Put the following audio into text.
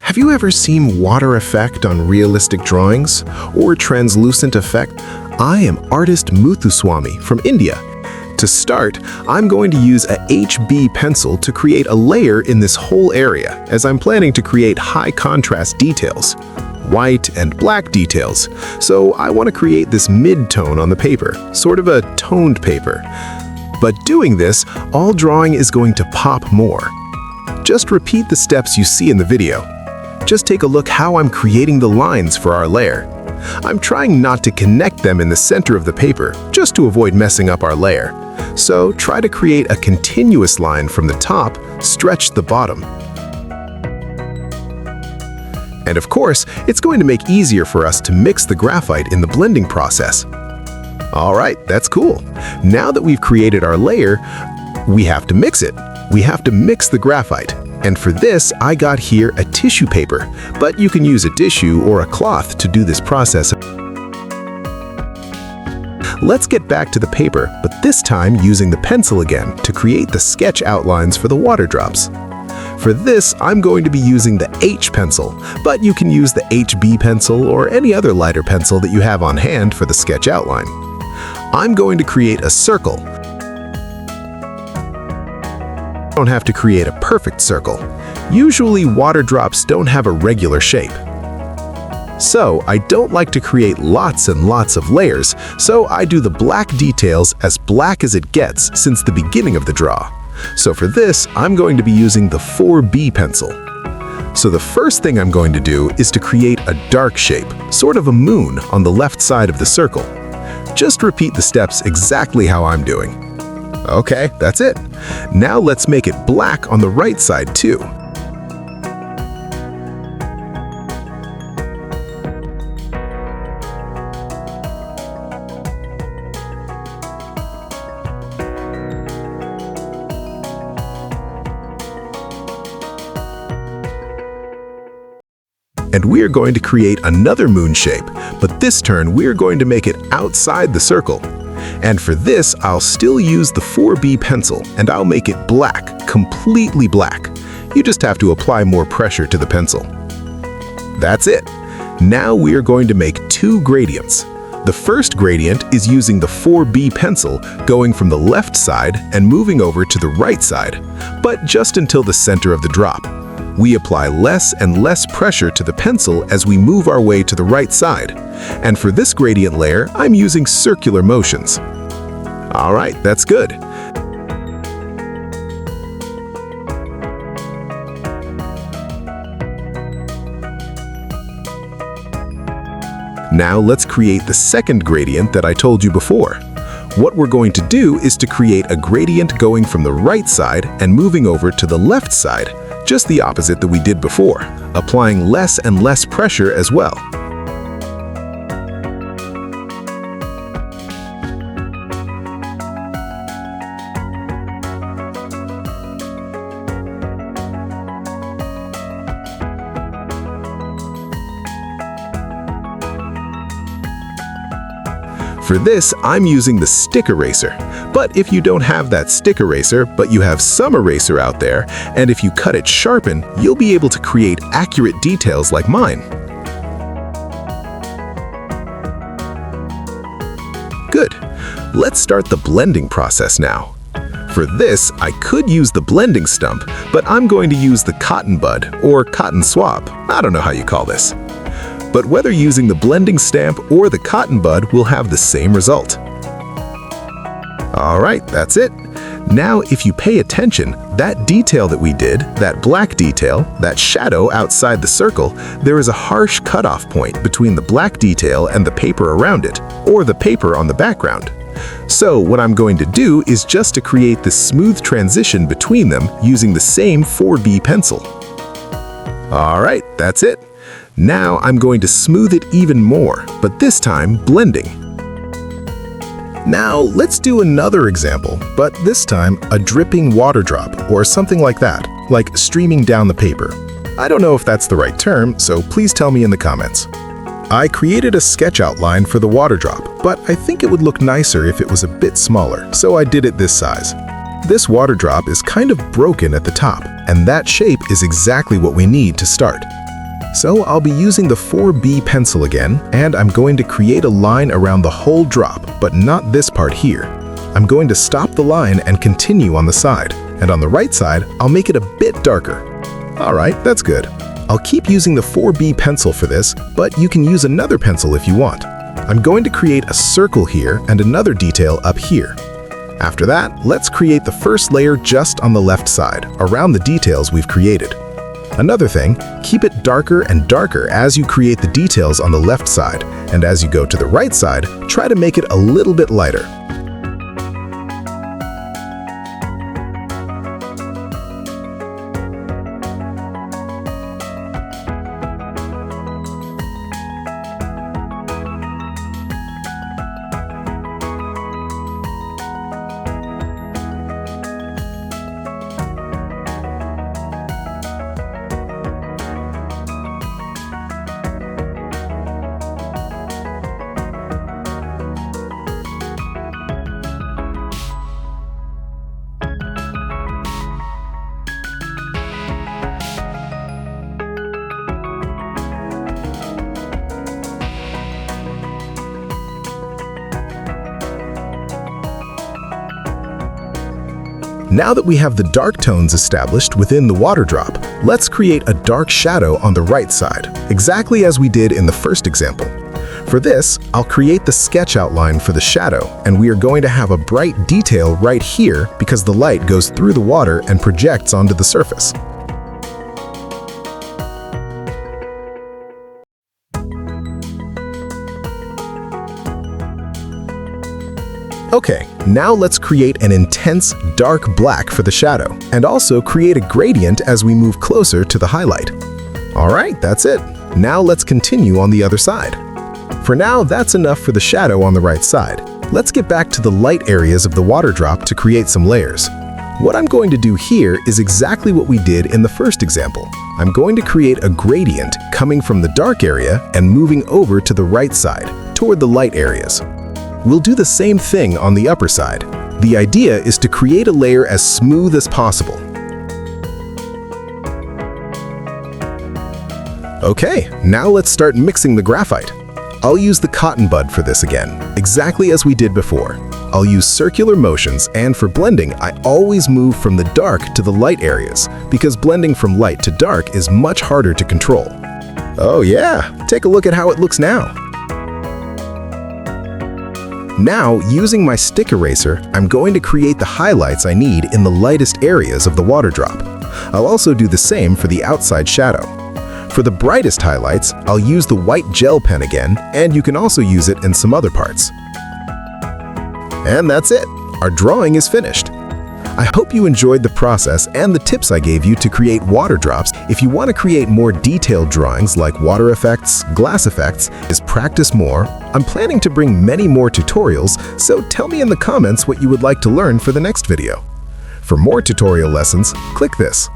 Have you ever seen water effect on realistic drawings or translucent effect? I am artist Muthuswamy from India. To start, I'm going to use a HB pencil to create a layer in this whole area, as I'm planning to create high contrast details, white and black details. So I want to create this mid-tone on the paper, sort of a toned paper. But doing this, all drawing is going to pop more. Just repeat the steps you see in the video. Just take a look how I'm creating the lines for our layer. I'm trying not to connect them in the center of the paper, just to avoid messing up our layer. So try to create a continuous line from the top, stretch the bottom. And of course, it's going to make easier for us to mix the graphite in the blending process. All right, that's cool. Now that we've created our layer, we have to mix it. We have to mix the graphite. And for this, I got here a tissue paper, but you can use a tissue or a cloth to do this process. Let's get back to the paper, but this time using the pencil again to create the sketch outlines for the water drops. For this, I'm going to be using the H pencil, but you can use the HB pencil or any other lighter pencil that you have on hand for the sketch outline. I'm going to create a circle. Don't have to create a perfect circle. Usually water drops don't have a regular shape. So I don't like to create lots and lots of layers, so I do the black details as black as it gets since the beginning of the draw. So for this, I'm going to be using the 4B pencil. So the first thing I'm going to do is to create a dark shape, sort of a moon on the left side of the circle. Just repeat the steps exactly how I'm doing. Okay, that's it. Now let's make it black on the right side too. And we are going to create another moon shape, but this turn we are going to make it outside the circle. And for this, I'll still use the 4B pencil, and I'll make it black, completely black. You just have to apply more pressure to the pencil. That's it. Now we are going to make two gradients. The first gradient is using the 4B pencil, going from the left side and moving over to the right side, but just until the center of the drop. We apply less and less pressure to the pencil as we move our way to the right side. And for this gradient layer, I'm using circular motions. All right, that's good. Now let's create the second gradient that I told you before. What we're going to do is to create a gradient going from the right side and moving over to the left side, just the opposite that we did before, applying less and less pressure as well. For this, I'm using the stick eraser. But if you don't have that stick eraser, but you have some eraser out there, and if you cut it sharpen, you'll be able to create accurate details like mine. Good. Let's start the blending process now. For this, I could use the blending stump, but I'm going to use the cotton bud or cotton swab. I don't know how you call this. But whether using the blending stamp or the cotton bud will have the same result. All right, that's it. Now, if you pay attention, that detail that we did, that black detail, that shadow outside the circle, there is a harsh cutoff point between the black detail and the paper around it, or the paper on the background. So what I'm going to do is just to create this smooth transition between them using the same 4B pencil. All right, that's it. Now I'm going to smooth it even more, but this time blending. Now let's do another example, but this time a dripping water drop or something like that, like streaming down the paper. I don't know if that's the right term, so please tell me in the comments. I created a sketch outline for the water drop, but I think it would look nicer if it was a bit smaller, so I did it this size. This water drop is kind of broken at the top, and that shape is exactly what we need to start. So I'll be using the 4B pencil again, and I'm going to create a line around the whole drop, but not this part here. I'm going to stop the line and continue on the side, and on the right side, I'll make it a bit darker. Alright, that's good. I'll keep using the 4B pencil for this, but you can use another pencil if you want. I'm going to create a circle here and another detail up here. After that, let's create the first layer just on the left side, around the details we've created. Another thing, keep it darker and darker as you create the details on the left side, and as you go to the right side, try to make it a little bit lighter. Now that we have the dark tones established within the water drop, let's create a dark shadow on the right side, exactly as we did in the first example. For this, I'll create the sketch outline for the shadow, and we are going to have a bright detail right here because the light goes through the water and projects onto the surface. Okay, now let's create an intense dark black for the shadow, and also create a gradient as we move closer to the highlight. Alright, that's it. Now let's continue on the other side. For now, that's enough for the shadow on the right side. Let's get back to the light areas of the water drop to create some layers. What I'm going to do here is exactly what we did in the first example. I'm going to create a gradient coming from the dark area and moving over to the right side, toward the light areas. We'll do the same thing on the upper side. The idea is to create a layer as smooth as possible. Okay, now let's start mixing the graphite. I'll use the cotton bud for this again, exactly as we did before. I'll use circular motions, and for blending, I always move from the dark to the light areas, because blending from light to dark is much harder to control. Oh yeah, take a look at how it looks now. Now, using my stick eraser, I'm going to create the highlights I need in the lightest areas of the water drop. I'll also do the same for the outside shadow. For the brightest highlights, I'll use the white gel pen again, and you can also use it in some other parts. And that's it! Our drawing is finished. I hope you enjoyed the process and the tips I gave you to create water drops. If you want to create more detailed drawings like water effects, glass effects, is practice more. I'm planning to bring many more tutorials, so tell me in the comments what you would like to learn for the next video. For more tutorial lessons, click this.